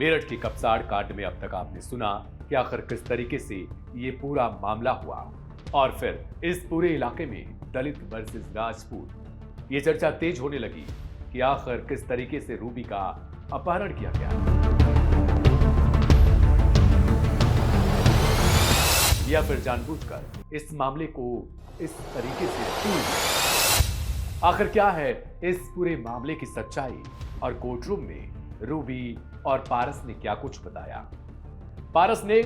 मेरठ की कपसाड़ कांड में अब तक आपने सुना कि आखिर किस तरीके से ये पूरा मामला हुआ और फिर इस पूरे इलाके में दलित वर्सेस राजपूत ये चर्चा तेज होने लगी कि आखिर किस तरीके से रूबी का अपहरण किया गया या फिर जानबूझकर इस मामले को इस तरीके से तूल दिया। आखिर क्या है इस पूरे मामले की सच्चाई और कोर्टरूम में रूबी और पारस ने क्या कुछ बताया। पारस ने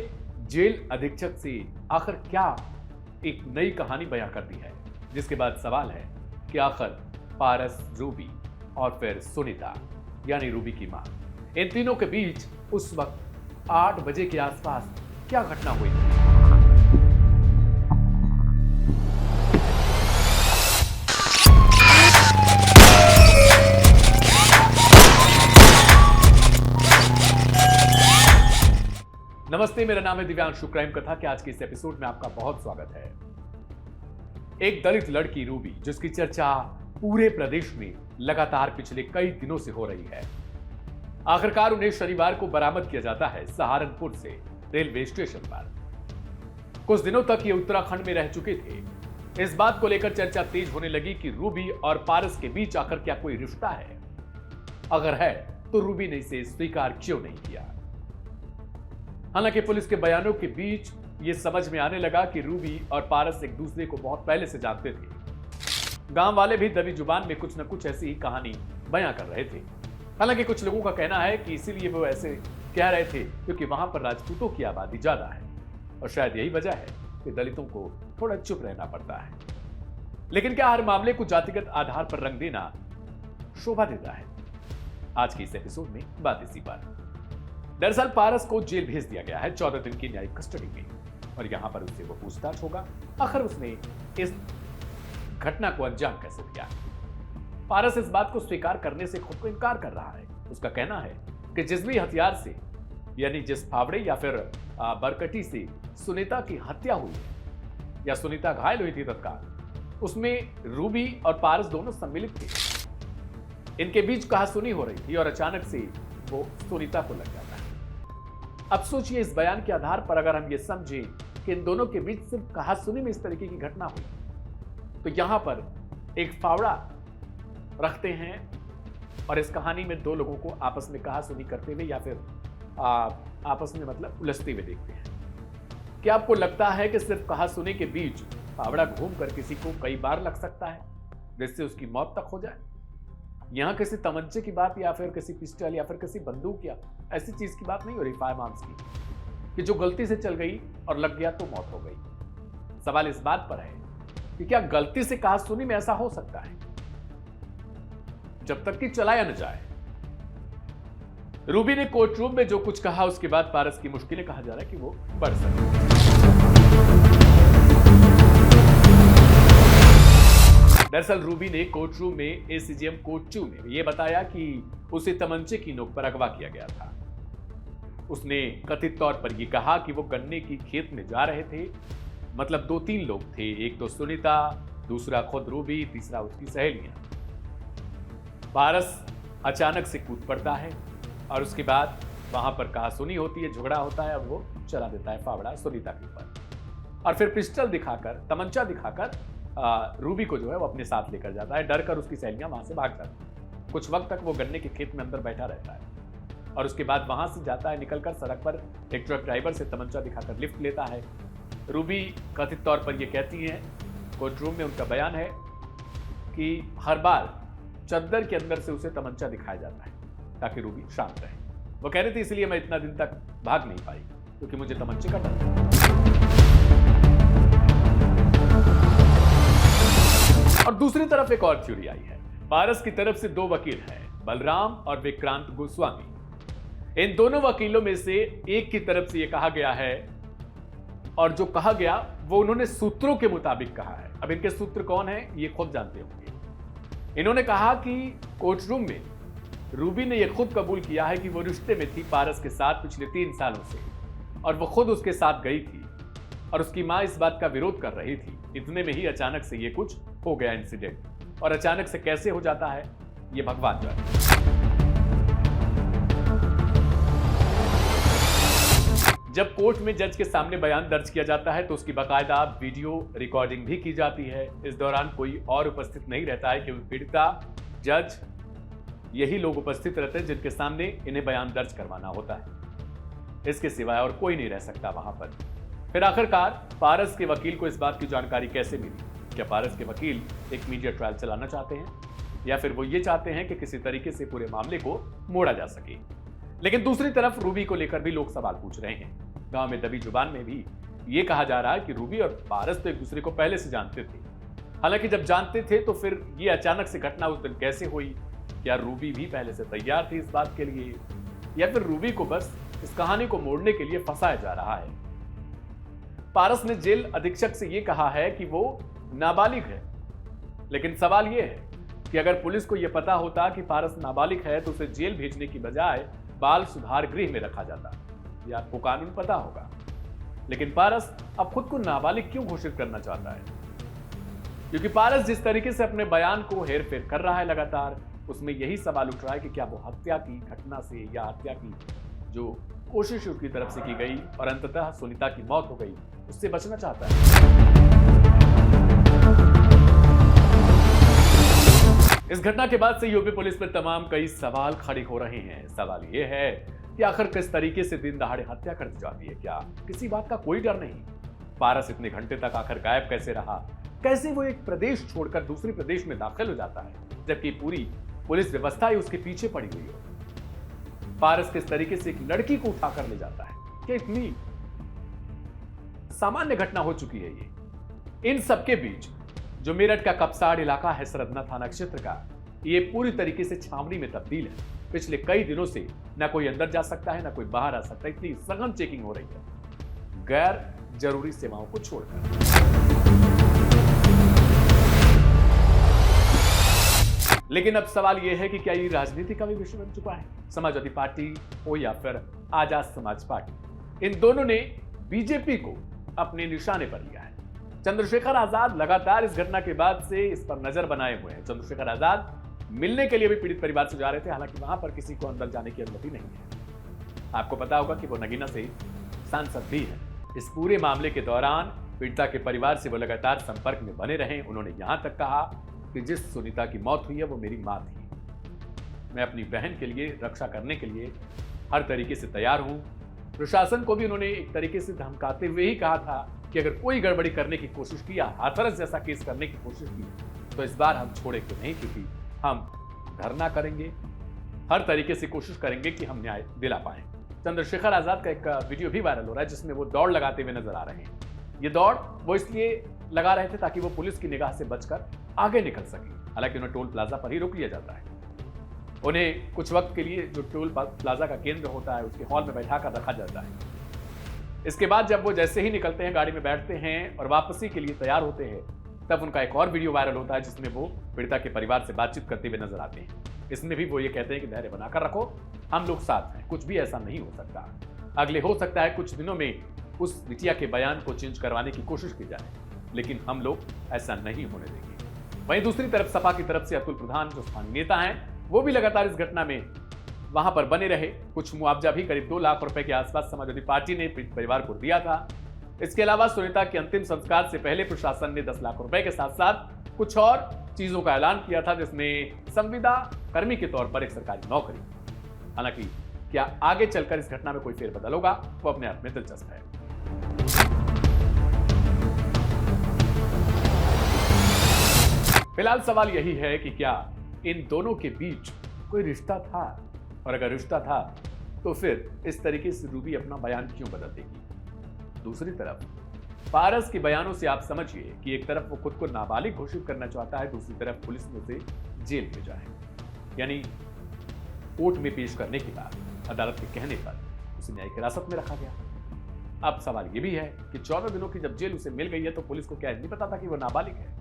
जेल अधीक्षक से आखिर क्या एक नई कहानी बयां कर दी है, जिसके बाद सवाल है कि आखिर पारस, रूबी और फिर सुनीता यानी रूबी की मां, इन तीनों के बीच उस वक्त 8 बजे के आसपास क्या घटना हुई थी। नमस्ते, मेरा नाम है दिव्यांशु। क्राइम कथा के आज के इस एपिसोड में आपका बहुत स्वागत है। एक दलित लड़की रूबी, जिसकी चर्चा पूरे प्रदेश में लगातार पिछले कई दिनों से हो रही है, आखिरकार उन्हें शनिवार को बरामद किया जाता है सहारनपुर से रेलवे स्टेशन पर। कुछ दिनों तक ये उत्तराखंड में रह चुके थे। इस बात को लेकर चर्चा तेज होने लगी कि रूबी और पारस के बीच आखिर क्या कोई रिश्ता है। अगर है तो रूबी ने इसे स्वीकार क्यों नहीं किया। हालांकि पुलिस के बयानों के बीच यह समझ में आने लगा कि रूबी और पारस एक दूसरे को बहुत पहले से जानते थे। गांव वाले भी दबी जुबान में कुछ न कुछ ऐसी ही कहानी बयां कर रहे थे। हालांकि कुछ लोगों का कहना है कि इसीलिए वो ऐसे कह रहे थे क्योंकि वहां पर राजपूतों की आबादी ज्यादा है और शायद यही वजह है कि दलितों को थोड़ा चुप रहना पड़ता है। लेकिन क्या हर मामले को जातिगत आधार पर रंग देना शोभा देता है? आज के इस एपिसोड में बात इसी पर। दरअसल पारस को जेल भेज दिया गया है 14 दिन की न्यायिक कस्टडी में और यहां पर उससे वो पूछताछ होगा आखिर उसने इस घटना को अंजाम कैसे दिया। पारस इस बात को स्वीकार करने से खुद को इनकार कर रहा है। उसका कहना है कि जिस भी हथियार से यानी जिस फावड़े या फिर बरकटी से सुनीता की हत्या हुई है या सुनीता घायल हुई थी तत्काल, उसमें रूबी और पारस दोनों सम्मिलित थे। इनके बीच कहासुनी हो रही थी और अचानक से वो सुनीता को लग जाता है। अब सोचिए, इस बयान के आधार पर अगर हम ये समझें कि इन दोनों के बीच सिर्फ कहासुनी में इस तरीके की घटना हुई, तो यहां पर एक फावड़ा रखते हैं और इस कहानी में दो लोगों को आपस में कहासुनी करते हुए या फिर आपस में मतलब उलझते हुए देखते हैं। क्या आपको लगता है कि सिर्फ कहासुनी के बीच फावड़ा घूमकर किसी को कई बार लग सकता है जिससे उसकी मौत तक हो जाए? यहां किसी तमंचे की बात या फिर किसी पिस्टल या फिर किसी बंदूक या ऐसी चीज की बात नहीं हो रही, फायर आर्म्स की, कि जो गलती से चल गई और लग गया तो मौत हो गई। सवाल इस बात पर है कि क्या गलती से कहासुनी में ऐसा हो सकता है जब तक कि चलाया न जाए। रूबी ने कोर्ट रूम में जो कुछ कहा उसके बाद पारस की मुश्किलें कहा जा रहा है कि वो बढ़ सकती। दरअसल रूबी ने कोर्ट रूम में एसीजेएम कोर्ट 2 में यह बताया कि उसे तमंचे की नोक पर अगवा किया गया था। उसने कथित तौर पर यह कहा कि वो गन्ने की खेत में जा रहे थे। मतलब 2-3 लोग थे, एक तो सुनीता, दूसरा खुद रूबी, तीसरा उसकी सहेलियां। पारस अचानक से कूद पड़ता है और उसके बाद वहां पर कहासुनी होती है, झगड़ा होता है और वो चला देता है फावड़ा सुनीता के ऊपर और फिर पिस्टल दिखाकर, तमंचा दिखाकर रूबी को जो है वो अपने साथ लेकर जाता है। डर कर उसकी सहेलियां वहां से भाग जाती हैं। कुछ वक्त तक वो गन्ने के खेत में अंदर बैठा रहता है और उसके बाद वहां से जाता है, निकलकर सड़क पर एक ट्रक ड्राइवर से तमंचा दिखाकर लिफ्ट लेता है। रूबी कथित तौर पर यह कहती हैं, कोर्ट रूम में उनका बयान है कि हर बार चद्दर के अंदर से उसे तमंचा दिखाया जाता है ताकि रूबी शांत रहे। वो कह रही थी इसलिए मैं इतना दिन तक भाग नहीं पाई क्योंकि मुझे तमंचे का डर था। और दूसरी तरफ एक और थ्योरी आई है। पारस की तरफ से 2 वकील हैं, बलराम और विक्रांत गोस्वामी। इन दोनों वकीलों में से एक की तरफ से यह कहा गया है और जो कहा गया वो उन्होंने सूत्रों के मुताबिक कहा है। अब इनके सूत्र कौन है ये खुद जानते होंगे। इन्होंने कहा कि कोर्ट रूम में रूबी ने यह खुद कबूल किया है कि वो रिश्ते में थी पारस के साथ पिछले 3 सालों से और वो खुद उसके साथ गई थी और उसकी मां इस बात का विरोध कर रही थी। इतने में ही अचानक से ये कुछ हो गया इंसिडेंट और अचानक से कैसे हो जाता है ये भगवान जाने। जब कोर्ट में जज के सामने बयान दर्ज किया जाता है तो उसकी बाकायदा वीडियो रिकॉर्डिंग भी की जाती है। इस दौरान कोई और उपस्थित नहीं रहता है क्योंकि पीड़िता, जज, यही लोग उपस्थित रहते हैं जिनके सामने इन्हें बयान दर्ज करवाना होता है। इसके सिवाय और कोई नहीं रह सकता वहां पर। फिर आखिरकार पारस के वकील को इस बात की जानकारी कैसे मिली? क्या पारस के वकील एक मीडिया ट्रायल चलाना चाहते हैं या फिर वो ये चाहते हैं कि किसी तरीके से पूरे मामले को मोड़ा जा सके? लेकिन दूसरी तरफ रूबी को लेकर भी लोग सवाल पूछ रहे हैं। गांव में दबी जुबान में भी ये कहा जा रहा है कि रूबी और पारस तो एक दूसरे को पहले से जानते थे। हालांकि जब जानते थे तो फिर ये अचानक से घटना उस दिन कैसे हुई? क्या रूबी भी पहले से तैयार थी इस बात के लिए या फिर रूबी को बस इस कहानी को मोड़ने के लिए फंसाया जा रहा है? पारस ने जेल अधीक्षक से यह कहा है कि वो नाबालिग है, लेकिन सवाल यह है कि अगर पुलिस को यह पता होता कि पारस नाबालिग है तो उसे जेल भेजने की बजाय बाल सुधार गृह में रखा जाता। ये आपको कानून पता होगा, लेकिन पारस अब खुद को नाबालिग क्यों घोषित करना चाहता है? क्योंकि पारस जिस तरीके से अपने बयान को हेरफेर कर रहा है लगातार, उसमें यही सवाल उठ रहा है कि क्या वो हत्या की घटना से या हत्या की जो कोशिश उसकी तरफ से की गई और अंततः सुनीता की मौत हो गई, उससे बचना चाहता है। इस घटना के बाद से यूपी पुलिस पर तमाम कई सवाल खड़े हो रहे हैं। सवाल यह है कि आखिर किस तरीके से दिन दहाड़े हत्या कर दी जाती है? क्या किसी बात का कोई डर नहीं? पारस इतने घंटे तक आखिर गायब कैसे रहा? कैसे वो एक प्रदेश छोड़कर दूसरे प्रदेश में दाखिल हो जाता है जबकि पूरी पुलिस व्यवस्था ही उसके पीछे पड़ी हुई हो? पारस किस तरीके से एक लड़की को उठाकर ले जाता है? क्या इतनी सामान्य घटना हो चुकी है ये? इन सबके बीच जो मेरठ का कपसाड़ इलाका है सरदना थाना क्षेत्र का, ये पूरी तरीके से छावनी में तब्दील है। पिछले कई दिनों से ना कोई अंदर जा सकता है ना कोई बाहर आ सकता है। इतनी सघन चेकिंग हो रही है गैर जरूरी सेवाओं को छोड़कर। लेकिन अब सवाल यह है कि क्या ये राजनीति का भी विषय बन चुका है? समाजवादी पार्टी हो या फिर आजाद समाज पार्टी, इन दोनों ने बीजेपी को अपने निशाने पर लिया है। चंद्रशेखर आजाद लगातार इस घटना के बाद से इस पर नजर बनाए हुए हैं। चंद्रशेखर आजाद मिलने के लिए भी पीड़ित परिवार से जा रहे थे, हालांकि वहां पर किसी को अंदर जाने की अनुमति नहीं है। आपको पता होगा कि वो नगीना से सांसद भी है। इस पूरे मामले के दौरान पीड़िता के परिवार से वो लगातार संपर्क में बने रहे। उन्होंने यहां तक कहा कि जिस सुनीता की मौत हुई है वो मेरी मां थी। मैं अपनी बहन के लिए रक्षा करने के लिए हर तरीके से तैयार हूं। प्रशासन को भी उन्होंने एक तरीके से धमकाते हुए ही कहा था कि अगर कोई गड़बड़ी करने की कोशिश की या हाथरस जैसा केस करने की कोशिश की तो इस बार हम छोड़ेंगे नहीं, क्योंकि हम धरना करेंगे, हर तरीके से कोशिश करेंगे कि हम न्याय दिला पाएं। चंद्रशेखर आजाद का एक वीडियो भी वायरल हो रहा है जिसमें वो दौड़ लगाते हुए नजर आ रहे हैं। ये दौड़ वो इसलिए लगा रहे थे ताकि वो पुलिस की निगाह से बचकर आगे निकल सके। हालांकि उन्हें टोल प्लाजा पर ही रोक लिया जाता है। उन्हें कुछ वक्त के लिए जो टोल प्लाजा का केंद्र होता है उसके हॉल में बैठा कर रखा जाता है। इसके बाद जब वो जैसे ही निकलते हैं, गाड़ी में बैठते हैं और वापसी के लिए तैयार होते हैं, तब उनका एक और वीडियो वायरल होता है जिसमें वो पीड़िता के परिवार से बातचीत करते हुए नजर आते हैं। इसमें भी वो ये कहते हैं कि धैर्य बनाकर रखो, हम लोग साथ हैं, कुछ भी ऐसा नहीं हो सकता। अगले हो सकता है कुछ दिनों में उस बिटिया के बयान को चेंज करवाने की कोशिश की जाए, लेकिन हम लोग ऐसा नहीं होने देंगे। वहीं दूसरी तरफ सपा की तरफ से अतुल प्रधान जो स्थानीय नेता हैं, वो भी लगातार इस घटना में वहां पर बने रहे। कुछ मुआवजा भी करीब 2 लाख रुपए के आसपास समाजवादी पार्टी ने परिवार को दिया था। इसके अलावा सुनीता के अंतिम संस्कार से पहले प्रशासन ने 10 लाख रुपए के साथ साथ कुछ और चीजों का ऐलान किया था, जिसमें संविदा कर्मी के तौर पर एक सरकारी नौकरी। हालांकि क्या आगे चलकर इस घटना में कोई फेरबदल होगा, वो अपने आप में दिलचस्प है। फिलहाल सवाल यही है कि क्या इन दोनों के बीच कोई रिश्ता था, और अगर रिश्ता था तो फिर इस तरीके से रूबी अपना बयान क्यों बदल देगी? दूसरी तरफ पारस के बयानों से आप समझिए कि एक तरफ वो खुद को नाबालिग घोषित करना चाहता है, दूसरी तरफ पुलिस ने उसे जेल भेजा है। यानी कोर्ट में पेश करने के बाद अदालत के कहने पर उसे न्यायिक हिरासत में रखा गया। अब सवाल यह भी है कि 14 दिनों की जब जेल उसे मिल गई है तो पुलिस को क्या नहीं पता था कि वो नाबालिग है?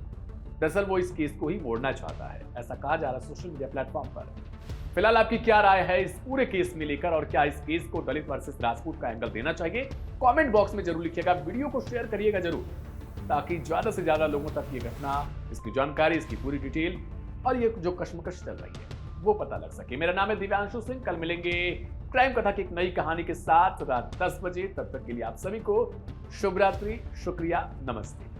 दरअसल वो इस केस को ही मोड़ना चाहता है, ऐसा कहा जा रहा है सोशल मीडिया प्लेटफॉर्म पर। फिलहाल आपकी क्या राय है इस पूरे केस में लेकर, और क्या इस केस को दलित वर्सेस राजपूत का एंगल देना चाहिए? कमेंट बॉक्स में जरूर लिखिएगा, वीडियो को शेयर करिएगा जरूर, ताकि ज्यादा से ज्यादा लोगों तक ये घटना, इसकी जानकारी, इसकी पूरी डिटेल और ये जो कश्मकश चल रही है वो पता लग सके। मेरा नाम है दिव्यांशु सिंह। कल मिलेंगे क्राइम कथा की एक नई कहानी के साथ रात 10 बजे। तब तक के लिए आप सभी को शुभ रात्रि, शुक्रिया, नमस्ते।